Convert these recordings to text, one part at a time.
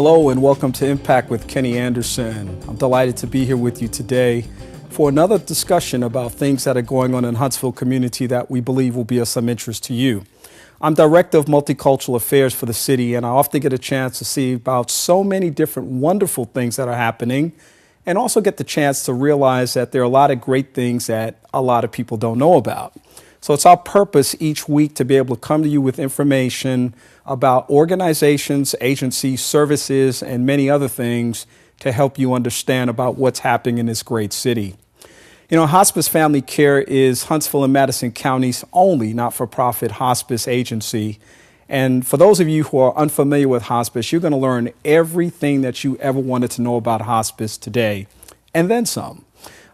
Hello and welcome to Impact with Kenny Anderson. I'm delighted to be here with you today for another discussion about things that are going on in Huntsville community that we believe will be of some interest to you. I'm Director of Multicultural Affairs for the city, and I often get a chance to see about so many different wonderful things that are happening, and also get the chance to realize that there are a lot of great things that a lot of people don't know about. So it's our purpose each week to be able to come to you with information about organizations, agencies, services, and many other things to help you understand about what's happening in this great city. You know, Hospice Family Care is Huntsville and Madison County's only not-for-profit hospice agency. And for those of you who are unfamiliar with hospice, you're going to learn everything that you ever wanted to know about hospice today, and then some.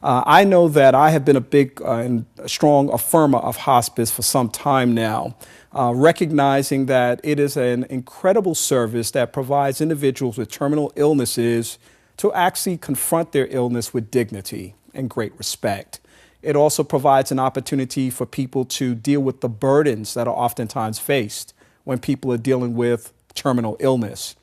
I know that I have been a big and strong affirmer of hospice for some time now, recognizing that it is an incredible service that provides individuals with terminal illnesses to actually confront their illness with dignity and great respect. It also provides an opportunity for people to deal with the burdens that are oftentimes faced when people are dealing with terminal illness.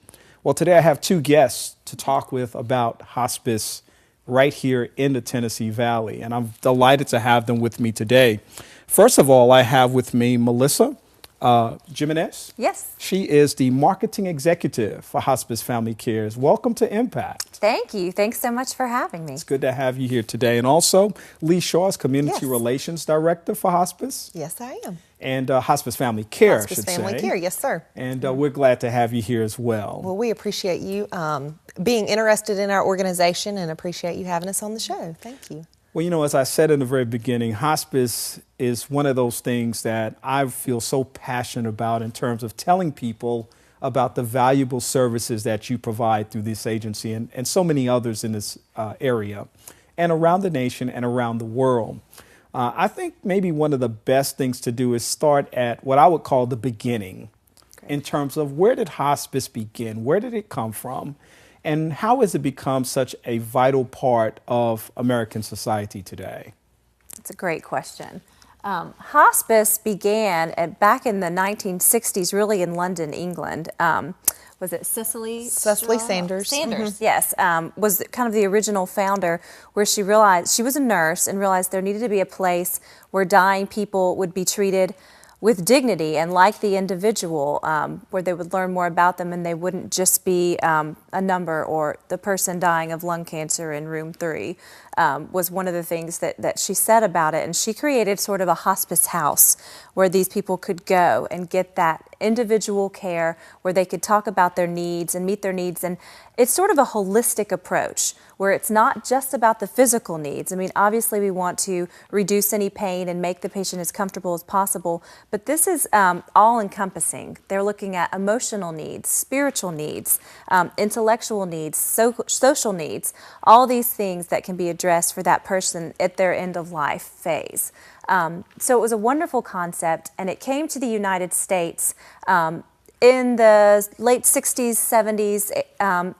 Well, today I have two guests to talk with about hospice right here in the Tennessee Valley, and I'm delighted to have them with me today. First of all, I have with me Melissa Gimenez. Yes. She is the marketing executive for Hospice Family Cares. Welcome to Impact. Thank you. Thanks so much for having me. It's good to have you here today. And also, Lee Shaw is Community Relations Director for Hospice. Yes, I am. And Hospice Family Care, Hospice Family Care, yes, sir. And we're glad to have you here as well. Well, we appreciate you being interested in our organization and appreciate you having us on the show. Thank you. Well, you know, as I said in the very beginning, hospice is one of those things that I feel so passionate about in terms of telling people about the valuable services that you provide through this agency and so many others in this area and around the nation and around the world. I think maybe one of the best things to do is start at what I would call the beginning in terms of where did hospice begin? Where did it come from? And how has it become such a vital part of American society today? That's a great question. Hospice began back in the 1960s, really in London, England. Was it Cicely? Cicely Sanders. Sanders, yes, was kind of the original founder, where she realized, she was a nurse and realized there needed to be a place where dying people would be treated with dignity and like the individual, where they would learn more about them and they wouldn't just be a number or the person dying of lung cancer in room 3, was one of the things that she said about it. And she created sort of a hospice house where these people could go and get that individual care, where they could talk about their needs and meet their needs. And it's sort of a holistic approach where it's not just about the physical needs. I mean, obviously we want to reduce any pain and make the patient as comfortable as possible, but this is all-encompassing. They're looking at emotional needs, spiritual needs, intellectual needs, social needs, all these things that can be addressed for that person at their end-of-life phase. So it was a wonderful concept, and it came to the United States in the late 60s, 70s,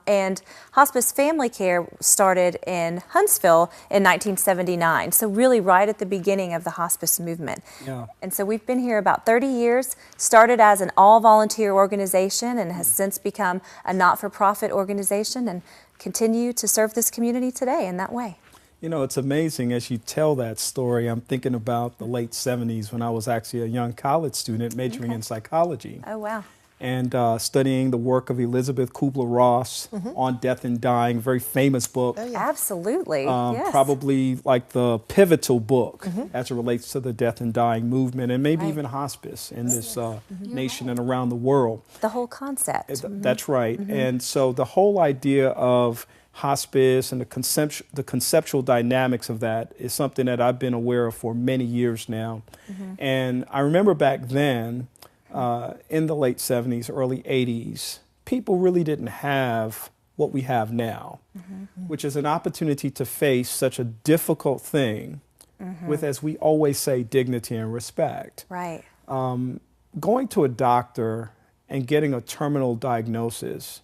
and Hospice Family Care started in Huntsville in 1979, so really right at the beginning of the hospice movement. Yeah. And so we've been here about 30 years, started as an all-volunteer organization and has since become a not-for-profit organization and continue to serve this community today in that way. You know, it's amazing as you tell that story. I'm thinking about the late 70s when I was actually a young college student majoring in psychology. Oh, wow. And studying the work of Elizabeth Kubler-Ross on Death and Dying, very famous book. Oh, yeah. Absolutely, yes. Probably like the pivotal book as it relates to the death and dying movement, and maybe even hospice in this nation and around the world. The whole concept. That's right. And so the whole idea of hospice and the conceptual dynamics of that is something that I've been aware of for many years now. And I remember back then, in the late 70s, early 80s, people really didn't have what we have now, which is an opportunity to face such a difficult thing with, as we always say, dignity and respect. Right. Going to a doctor and getting a terminal diagnosis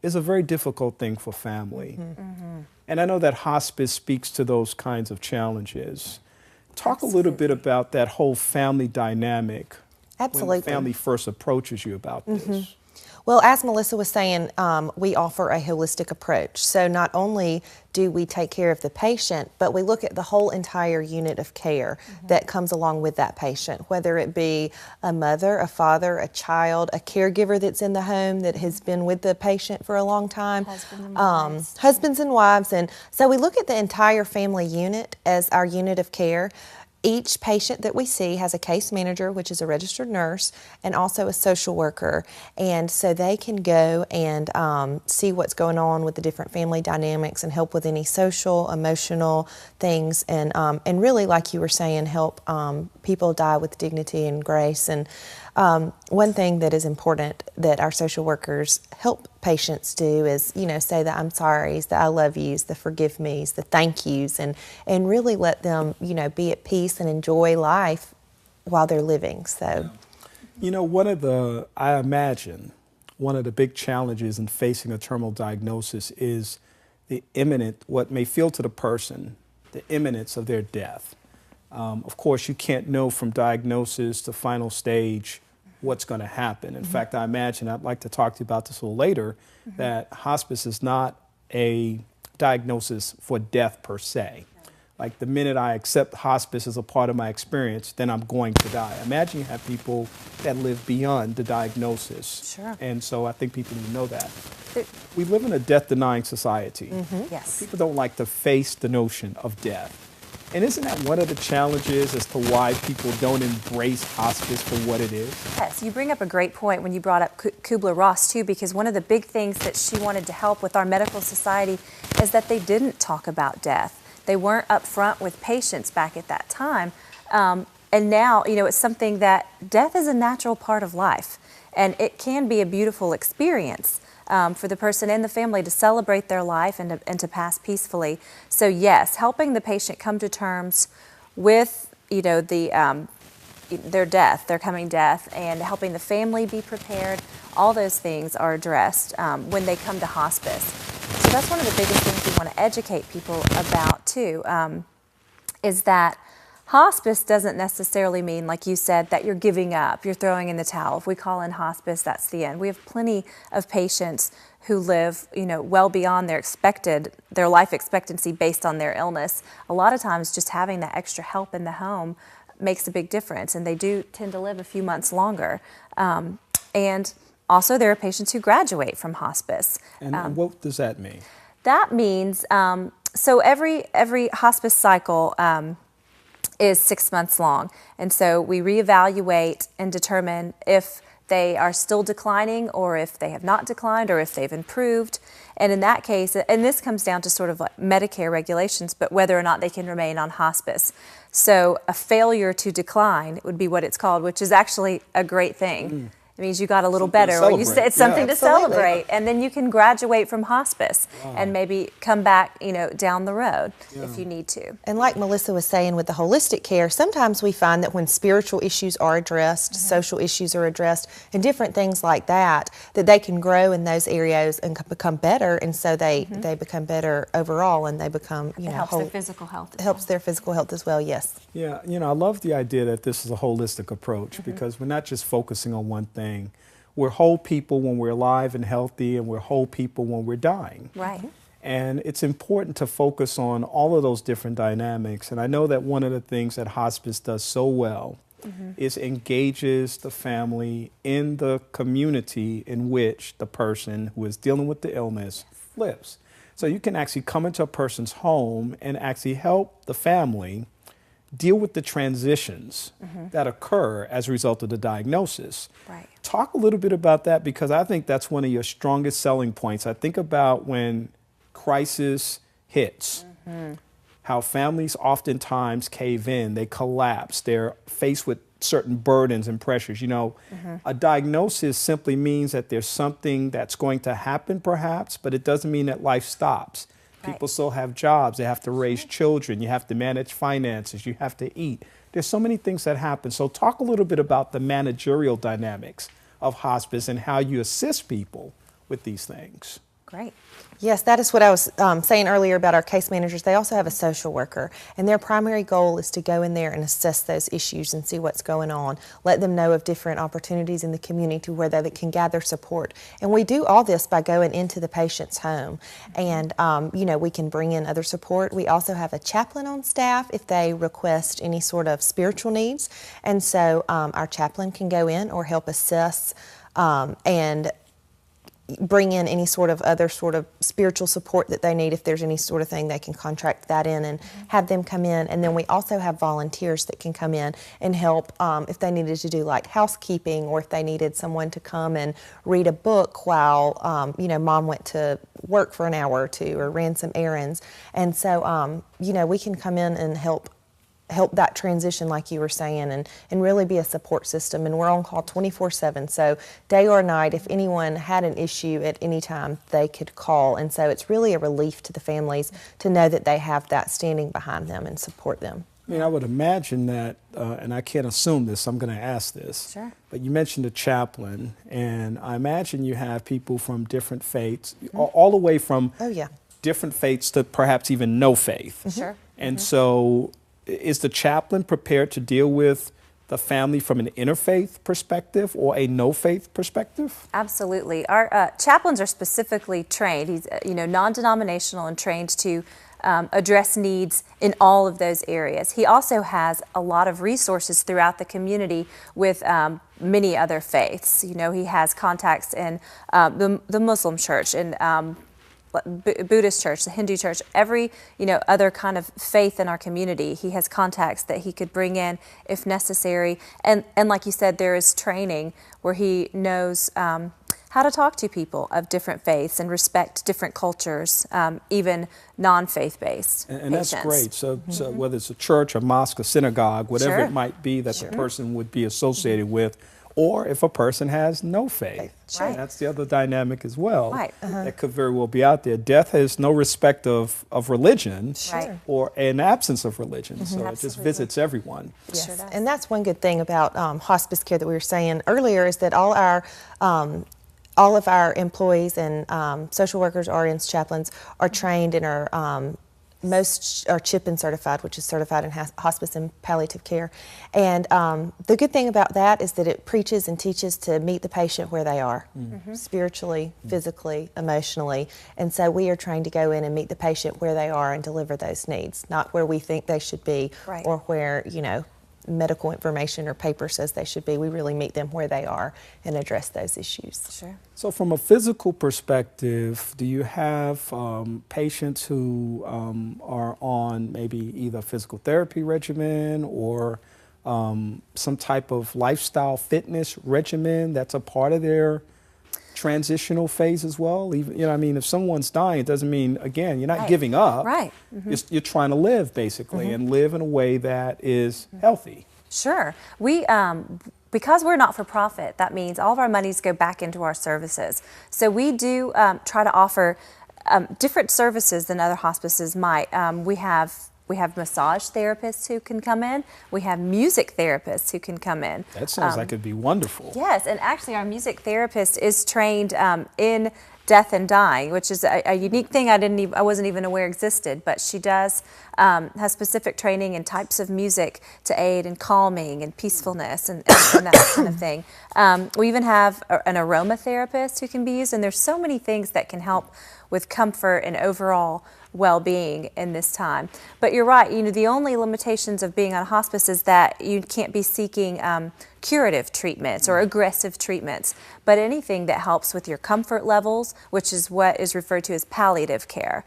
is a very difficult thing for family. And I know that hospice speaks to those kinds of challenges. Talk a little bit about that whole family dynamic. Absolutely. When the family first approaches you about this. Well, as Melissa was saying, we offer a holistic approach. So not only do we take care of the patient, but we look at the whole entire unit of care that comes along with that patient, whether it be a mother, a father, a child, a caregiver that's in the home that has been with the patient for a long time, husbands and wives. And so we look at the entire family unit as our unit of care. Each patient that we see has a case manager, which is a registered nurse, and also a social worker. And so they can go and see what's going on with the different family dynamics and help with any social, emotional things. And really, like you were saying, help people die with dignity and grace. And one thing that is important that our social workers help patients do is, say the I'm sorry's, the I love you's, the forgive me's, the thank you's, and really let them, be at peace and enjoy life while they're living. So, I imagine one of the big challenges in facing a terminal diagnosis is what may feel to the person, the imminence of their death. Of course, you can't know from diagnosis to final stage what's going to happen. In fact, I imagine, I'd like to talk to you about this a little later, that hospice is not a diagnosis for death per se. Like the minute I accept hospice as a part of my experience, then I'm going to die. Imagine you have people that live beyond the diagnosis. Sure. And so I think people need to know that. We live in a death-denying society. Yes. People don't like to face the notion of death. And isn't that one of the challenges as to why people don't embrace hospice for what it is? Yes, you bring up a great point when you brought up Kubler-Ross too, because one of the big things that she wanted to help with our medical society is that they didn't talk about death. They weren't upfront with patients back at that time. And now, it's something that death is a natural part of life, and it can be a beautiful experience. For the person and the family to celebrate their life and to pass peacefully. So yes, helping the patient come to terms with their death, their coming death, and helping the family be prepared. All those things are addressed when they come to hospice. So that's one of the biggest things we want to educate people about too, is that hospice doesn't necessarily mean, like you said, that you're giving up, you're throwing in the towel. If we call in hospice, that's the end. We have plenty of patients who live, well beyond their life expectancy based on their illness. A lot of times just having that extra help in the home makes a big difference, and they do tend to live a few months longer. And also there are patients who graduate from hospice. And what does that mean? That means, so every hospice cycle is 6 months long. And so we reevaluate and determine if they are still declining or if they have not declined or if they've improved. And in that case, and this comes down to sort of like Medicare regulations, but whether or not they can remain on hospice. So a failure to decline would be what it's called, which is actually a great thing. It means you got a little better, or it's something to celebrate, and then you can graduate from hospice and maybe come back, down the road if you need to. And like Melissa was saying with the holistic care, sometimes we find that when spiritual issues are addressed, social issues are addressed, and different things like that, that they can grow in those areas and become better, and so they become better overall, and they become, it helps their physical health. It helps their physical health as well. Yes. Yeah, I love the idea that this is a holistic approach because we're not just focusing on one thing. We're whole people when we're alive and healthy, and we're whole people when we're dying. Right. And it's important to focus on all of those different dynamics. And I know that one of the things that hospice does so well is engages the family in the community in which the person who is dealing with the illness lives. So you can actually come into a person's home and actually help the family deal with the transitions that occur as a result of the diagnosis. Right. Talk a little bit about that, because I think that's one of your strongest selling points. I think about when crisis hits, how families oftentimes cave in, they collapse, they're faced with certain burdens and pressures. A diagnosis simply means that there's something that's going to happen perhaps, but it doesn't mean that life stops. People still have jobs. They have to raise children. You have to manage finances. You have to eat. There's so many things that happen. So talk a little bit about the managerial dynamics of hospice and how you assist people with these things. Great. Yes, that is what I was saying earlier about our case managers. They also have a social worker, and their primary goal is to go in there and assess those issues and see what's going on, let them know of different opportunities in the community where they can gather support. And we do all this by going into the patient's home, and you know, we can bring in other support. We also have a chaplain on staff if they request any sort of spiritual needs, and so our chaplain can go in or help assess and bring in any sort of other sort of spiritual support that they need. If there's any sort of thing, they can contract that in and have them come in. And then we also have volunteers that can come in and help if they needed to do like housekeeping, or if they needed someone to come and read a book while you know, mom went to work for an hour or two or ran some errands. And so you know, we can come in and help that transition, like you were saying, and really be a support system. And we're on call 24/7, so day or night, if anyone had an issue at any time, they could call. And so it's really a relief to the families to know that they have that standing behind them and support them. I mean, I would imagine that, and I can't assume this, I'm going to ask this. Sure. But you mentioned a chaplain, and I imagine you have people from different faiths, all the way from different faiths to perhaps even no faith. Sure. And so is the chaplain prepared to deal with the family from an interfaith perspective or a no-faith perspective? Absolutely. Our chaplains are specifically trained. He's non-denominational and trained to address needs in all of those areas. He also has a lot of resources throughout the community with many other faiths. You know, he has contacts in the Muslim church and Buddhist church, the Hindu church, every other kind of faith in our community. He has contacts that he could bring in if necessary, and like you said, there is training where he knows how to talk to people of different faiths and respect different cultures, even non-faith based. And that's great. So whether it's a church, a mosque, a synagogue, whatever it might be that the person would be associated with, or if a person has no faith. Right. That's the other dynamic as well. Right. That could very well be out there. Death has no respect of religion or an absence of religion. So it just visits everyone. Yes. Sure does. And that's one good thing about hospice care that we were saying earlier, is that all of our employees and social workers, RNs, chaplains are trained and are most are CHIP and certified, which is certified in hospice and palliative care. And the good thing about that is that it preaches and teaches to meet the patient where they are, spiritually, physically, emotionally. And so we are trained to go in and meet the patient where they are and deliver those needs, not where we think they should be or where, medical information or paper says they should be. We really meet them where they are and address those issues. Sure. So from a physical perspective, do you have patients who are on maybe either a physical therapy regimen or some type of lifestyle fitness regimen that's a part of their transitional phase as well? Even, if someone's dying, it doesn't mean, again, you're not giving up. Right. You're trying to live, basically, and live in a way that is healthy. Sure. We, because we're not-for-profit, that means all of our monies go back into our services. So we do try to offer different services than other hospices might. We have massage therapists who can come in. We have music therapists who can come in. That sounds like it'd be wonderful. Yes, and actually our music therapist is trained in death and dying, which is a unique thing I wasn't even aware existed, but she does has specific training in types of music to aid in calming and peacefulness and that kind of thing. We even have an aromatherapist who can be used, and there's so many things that can help with comfort and overall well-being in this time. But you're right, the only limitations of being on hospice is that you can't be seeking curative treatments or aggressive treatments, but anything that helps with your comfort levels, which is what is referred to as palliative care,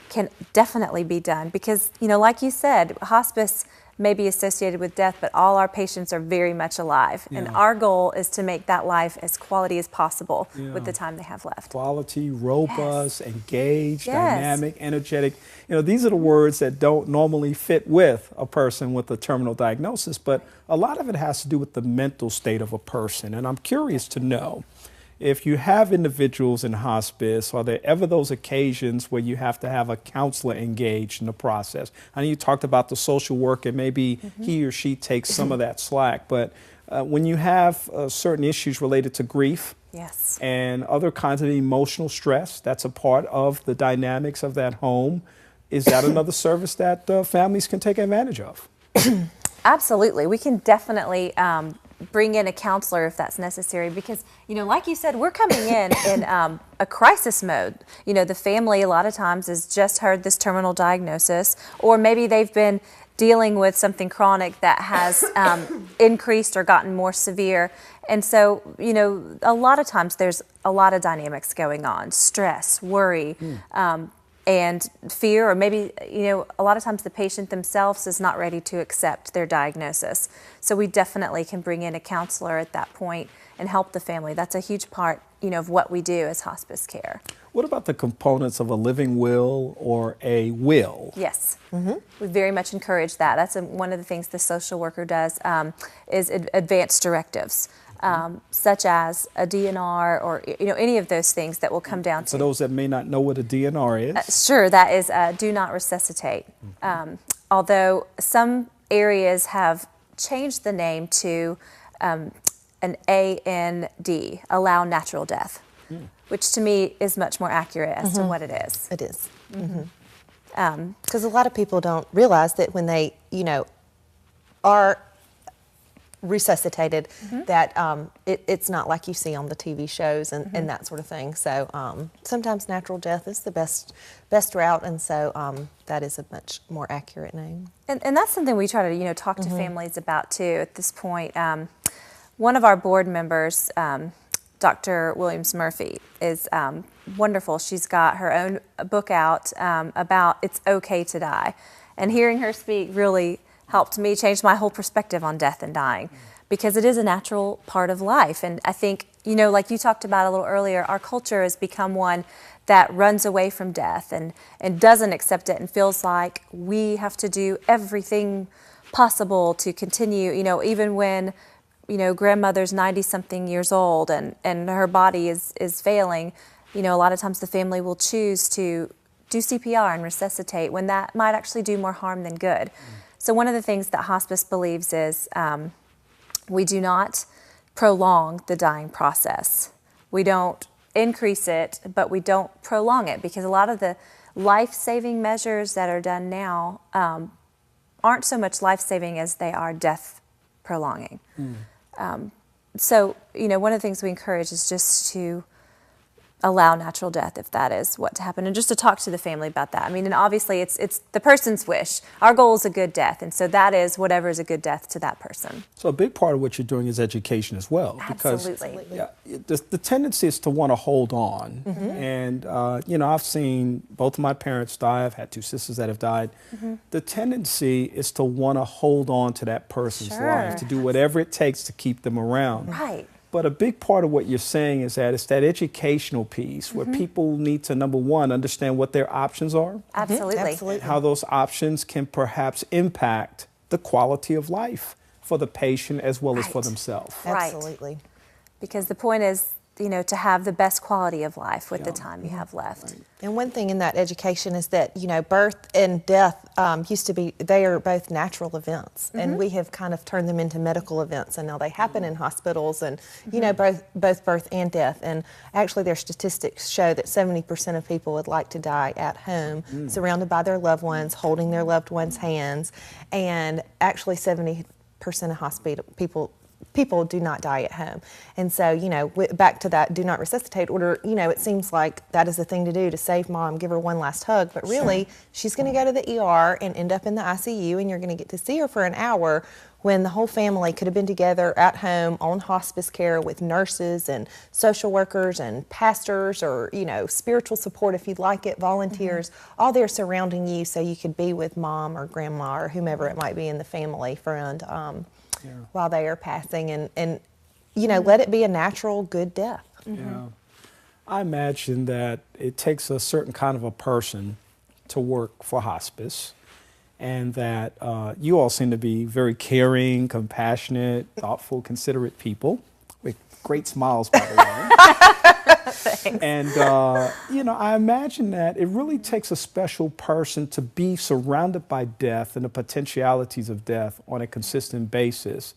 can definitely be done. Because, like you said, hospice may be associated with death, but all our patients are very much alive. And our goal is to make that life as quality as possible with the time they have left. Quality, robust, engaged, dynamic, energetic. These are the words that don't normally fit with a person with a terminal diagnosis, but a lot of it has to do with the mental state of a person. And I'm curious to know, if you have individuals in hospice, are there ever those occasions where you have to have a counselor engaged in the process? I know you talked about the social work, and maybe he or she takes some of that slack, but when you have certain issues related to grief, Yes. and other kinds of emotional stress. That's a part of the dynamics of that home. Is that another service that families can take advantage of? Absolutely. We can definitely bring in a counselor if that's necessary because, like you said, we're coming in a crisis mode. The family a lot of times has just heard this terminal diagnosis, or maybe they've been dealing with something chronic that has increased or gotten more severe. And so, a lot of times there's a lot of dynamics going on, stress, worry, and fear, or maybe, a lot of times the patient themselves is not ready to accept their diagnosis. So we definitely can bring in a counselor at that point and help the family. That's a huge part, of what we do as hospice care. What about the components of a living will or a will? Yes, we very much encourage that. That's one of the things the social worker does is advance directives. Such as a DNR or any of those things that will come down to. For those that may not know what a DNR is. Sure, that is do not resuscitate. Although some areas have changed the name to an AND, allow natural death, which to me is much more accurate as to what it is. It is. Because a lot of people don't realize that when they, are resuscitated, that it's not like you see on the TV shows and that sort of thing. So sometimes natural death is the best route, and so that is a much more accurate name. And that's something we try to talk to families about too. At this point, one of our board members, Dr. Williams Murphy, is wonderful. She's got her own book out about it's okay to die, and hearing her speak really helped me change my whole perspective on death and dying, because it is a natural part of life. And I think, like you talked about a little earlier, our culture has become one that runs away from death and doesn't accept it and feels like we have to do everything possible to continue, even when, grandmother's 90-something years old and her body is failing, a lot of times the family will choose to do CPR and resuscitate when that might actually do more harm than good. So one of the things that hospice believes is we do not prolong the dying process. We don't increase it, but we don't prolong it, because a lot of the life-saving measures that are done now aren't so much life-saving as they are death-prolonging. So, one of the things we encourage is just to allow natural death if that is what to happen, and just to talk to the family about that. I mean, and obviously it's the person's wish. Our goal is a good death, and so that is whatever is a good death to that person. So a big part of what you're doing is education as well. Absolutely. Because the tendency is to want to hold on. And, I've seen both of my parents die. I've had two sisters that have died. The tendency is to want to hold on to that person's life, to do whatever it takes to keep them around. Right. But a big part of what you're saying is that it's that educational piece where people need to, number one, understand what their options are. Absolutely. And how those options can perhaps impact the quality of life for the patient as well as for themselves. Right. Absolutely. Because the point is, to have the best quality of life with the time you have left. And one thing in that education is that, birth and death they are both natural events, and we have kind of turned them into medical events, and now they happen in hospitals, and, both birth and death. And actually their statistics show that 70% of people would like to die at home, surrounded by their loved ones, holding their loved ones' hands, and actually 70% of hospital people do not die at home. And so, back to that do not resuscitate order, it seems like that is the thing to do to save mom, give her one last hug. But really, she's going to go to the ER and end up in the ICU, and you're going to get to see her for an hour when the whole family could have been together at home on hospice care with nurses and social workers and pastors, or, spiritual support if you'd like it, volunteers, all there surrounding you so you could be with mom or grandma or whomever it might be in the family, friend, while they are passing, and let it be a natural, good death. I imagine that it takes a certain kind of a person to work for hospice, and that you all seem to be very caring, compassionate, thoughtful, considerate people with great smiles, by the way. And, I imagine that it really takes a special person to be surrounded by death and the potentialities of death on a consistent basis,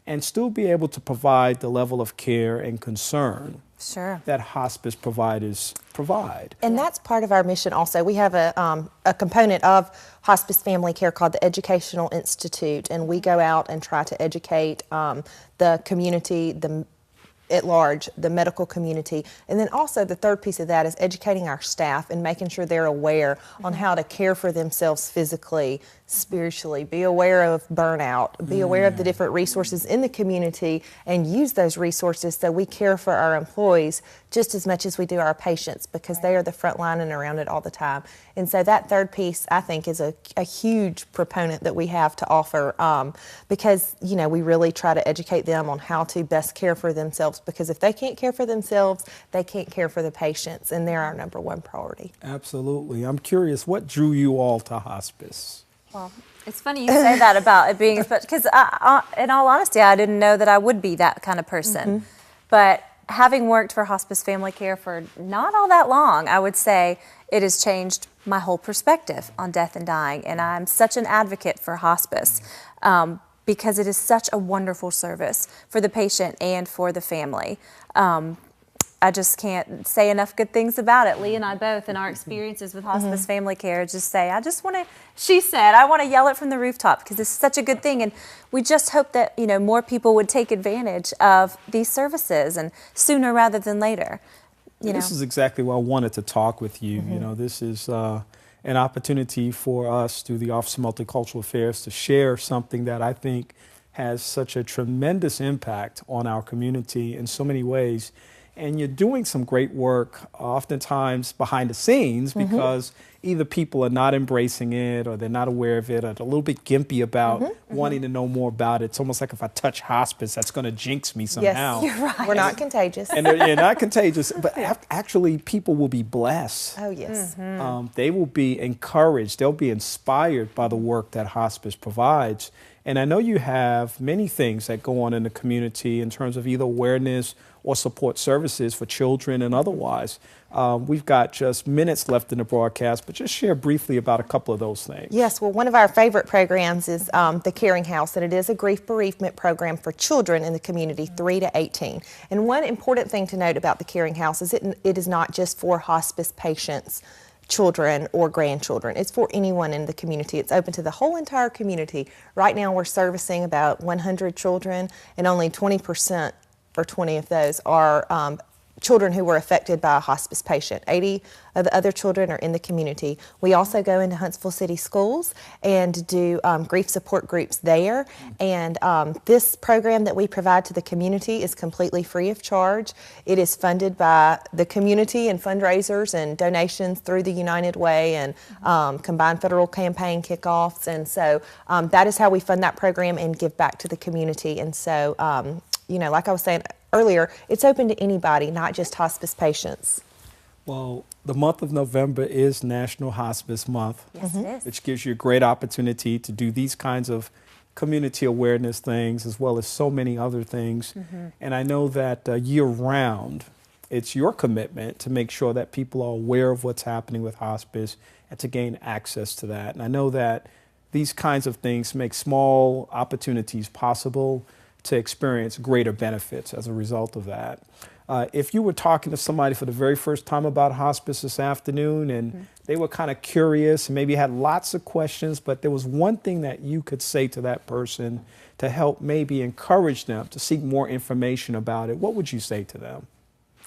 and still be able to provide the level of care and concern Sure. that hospice providers provide. And that's part of our mission also. We have a component of hospice family care called the Educational Institute, and we go out and try to educate the community, at large, the medical community. And then also the third piece of that is educating our staff and making sure they're aware on how to care for themselves physically, spiritually, be aware of burnout, be aware of the different resources in the community, and use those resources so we care for our employees just as much as we do our patients, because they are the front line and around it all the time. And so that third piece, I think, is a huge proponent that we have to offer, because, you know, we really try to educate them on how to best care for themselves, because if they can't care for themselves, they can't care for the patients, and they're our number one priority. Absolutely. I'm curious, what drew you all to hospice? Well, it's funny you say that about it being, because in all honesty, I didn't know that I would be that kind of person. But having worked for hospice family care for not all that long, I would say it has changed my whole perspective on death and dying. And I'm such an advocate for hospice because it is such a wonderful service for the patient and for the family. I just can't say enough good things about it. Lee and I both, in our experiences with hospice family care, just say, I just want to, she said, I want to yell it from the rooftop because this is such a good thing. And we just hope that, you know, more people would take advantage of these services, and sooner rather than later. This is exactly why I wanted to talk with you. You know, this is an opportunity for us through the Office of Multicultural Affairs to share something that I think has such a tremendous impact on our community in so many ways. And you're doing some great work, oftentimes behind the scenes, because either people are not embracing it, or they're not aware of it, or they're a little bit gimpy about wanting to know more about it. It's almost like if I touch hospice, that's going to jinx me somehow. Yes, you're right. We're not contagious. And they're not contagious, but actually people will be blessed. Oh, yes. They will be encouraged. They'll be inspired by the work that hospice provides. And I know you have many things that go on in the community in terms of either awareness or support services for children and otherwise. We've got just minutes left in the broadcast, but just share briefly about a couple of those things. Yes, well, one of our favorite programs is the Caring House, and it is a grief bereavement program for children in the community 3 to 18. And one important thing to note about the Caring House is it is not just for hospice patients, children or grandchildren. It's for anyone in the community. It's open to the whole entire community. Right now we're servicing about 100 children, and only 20% or 20 of those are children who were affected by a hospice patient. 80 of the other children are in the community. We also go into Huntsville City Schools and do grief support groups there. And this program that we provide to the community is completely free of charge. It is funded by the community and fundraisers and donations through the United Way and combined federal campaign kickoffs. And so that is how we fund that program and give back to the community. And so, you know, like I was saying earlier, it's open to anybody, not just hospice patients. Well, the month of November is National Hospice Month, Yes, it is. which gives you a great opportunity to do these kinds of community awareness things as well as so many other things. And I know that year-round, it's your commitment to make sure that people are aware of what's happening with hospice and to gain access to that. And I know that these kinds of things make small opportunities possible to experience greater benefits as a result of that. If you were talking to somebody for the very first time about hospice this afternoon and they were kind of curious and maybe had lots of questions, but there was one thing that you could say to that person to help maybe encourage them to seek more information about it, what would you say to them?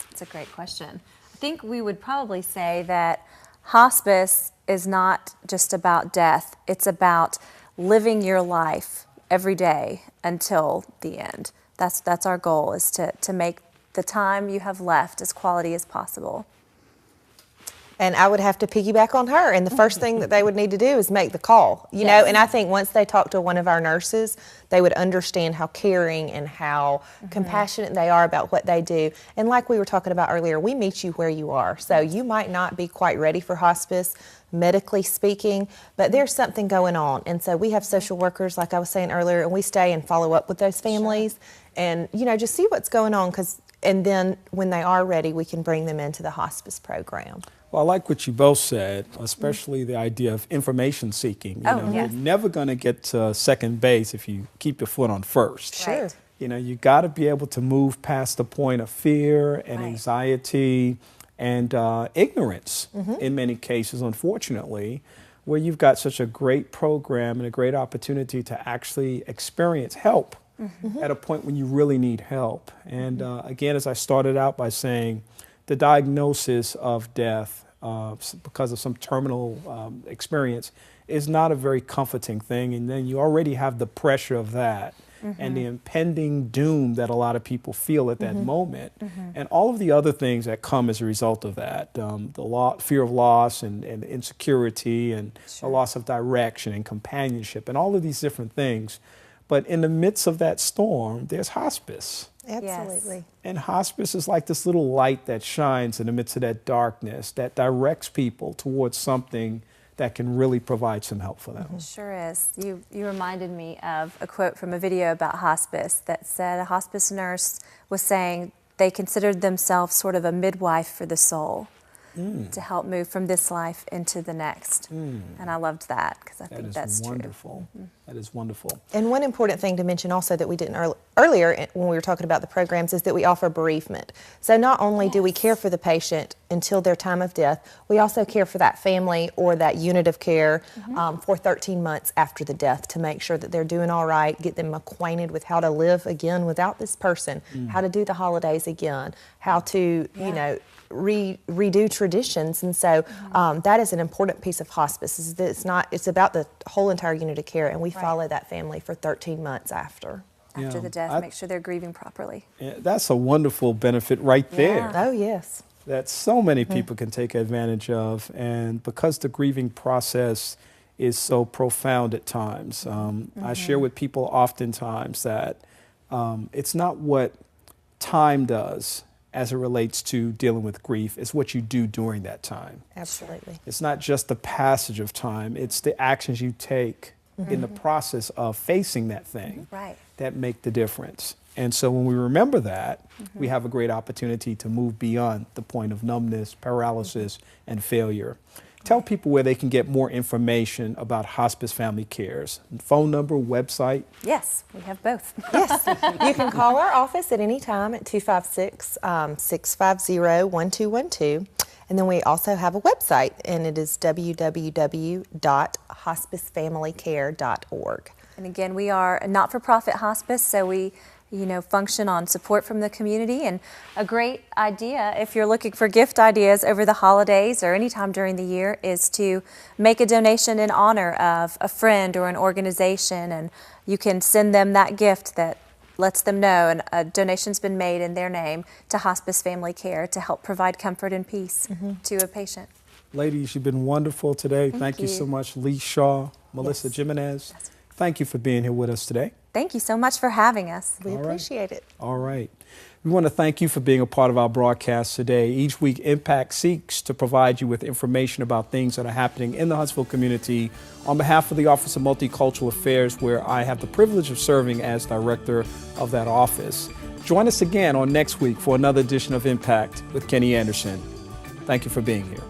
That's a great question. I think we would probably say that hospice is not just about death. It's about living your life every day until the end. That's our goal, is to make the time you have left as quality as possible. And I would have to piggyback on her. And the first thing that they would need to do is make the call, you know. And I think once they talk to one of our nurses, they would understand how caring and how compassionate they are about what they do. And like we were talking about earlier, we meet you where you are. So you might not be quite ready for hospice, medically speaking, but there's something going on. And so we have social workers, like I was saying earlier, and we stay and follow up with those families and, you know, just see what's going on. And then when they are ready, we can bring them into the hospice program. Well, I like what you both said, especially the idea of information seeking. You're never going to get to second base if you keep your foot on first. Sure. You know, you got to be able to move past the point of fear and Right. anxiety and ignorance in many cases, unfortunately, where you've got such a great program and a great opportunity to actually experience help at a point when you really need help. And again, as I started out by saying, the diagnosis of death because of some terminal experience is not a very comforting thing. And then you already have the pressure of that and the impending doom that a lot of people feel at that moment, and all of the other things that come as a result of that, the fear of loss and insecurity and a loss of direction and companionship and all of these different things. But in the midst of that storm, there's hospice. Absolutely. Yes. And hospice is like this little light that shines in the midst of that darkness that directs people towards something that can really provide some help for them. It sure is. You reminded me of a quote from a video about hospice that said a hospice nurse was saying they considered themselves sort of a midwife for the soul to help move from this life into the next. And I loved that because I think that's wonderful. That is wonderful. And one important thing to mention also that we didn't earlier when we were talking about the programs is that we offer bereavement. So not only do we care for the patient until their time of death, we also care for that family or that unit of care for 13 months after the death to make sure that they're doing all right, get them acquainted with how to live again without this person, how to do the holidays again, how to, you know, redo traditions. And so that is an important piece of hospice. Is that it's about the whole entire unit of care, and we follow that family for 13 months after the death, make sure they're grieving properly. Yeah, that's a wonderful benefit right there. Oh, yes. That so many people can take advantage of. And because the grieving process is so profound at times, I share with people oftentimes that it's not what time does as it relates to dealing with grief, it's what you do during that time. Absolutely. It's not just the passage of time, it's the actions you take in the process of facing that thing that make the difference. And so when we remember that, we have a great opportunity to move beyond the point of numbness, paralysis, and failure. Tell people where they can get more information about hospice family cares. Phone number, website? Yes, we have both. Yes. You can call our office at any time at 256-650-1212. And then we also have a website, and it is www.hospicefamilycare.org. And again, we are a not-for-profit hospice, so we function on support from the community. And a great idea, if you're looking for gift ideas over the holidays or anytime during the year, is to make a donation in honor of a friend or an organization, and you can send them that gift that lets them know and a donation's been made in their name to Hospice Family Care to help provide comfort and peace to a patient. Ladies, you've been wonderful today. Thank you so much, Lee Shaw, Melissa Gimenez. Thank you for being here with us today. Thank you so much for having us. We appreciate it. All right. We want to thank you for being a part of our broadcast today. Each week, Impact seeks to provide you with information about things that are happening in the Huntsville community on behalf of the Office of Multicultural Affairs, where I have the privilege of serving as director of that office. Join us again on next week for another edition of Impact with Kenny Anderson. Thank you for being here.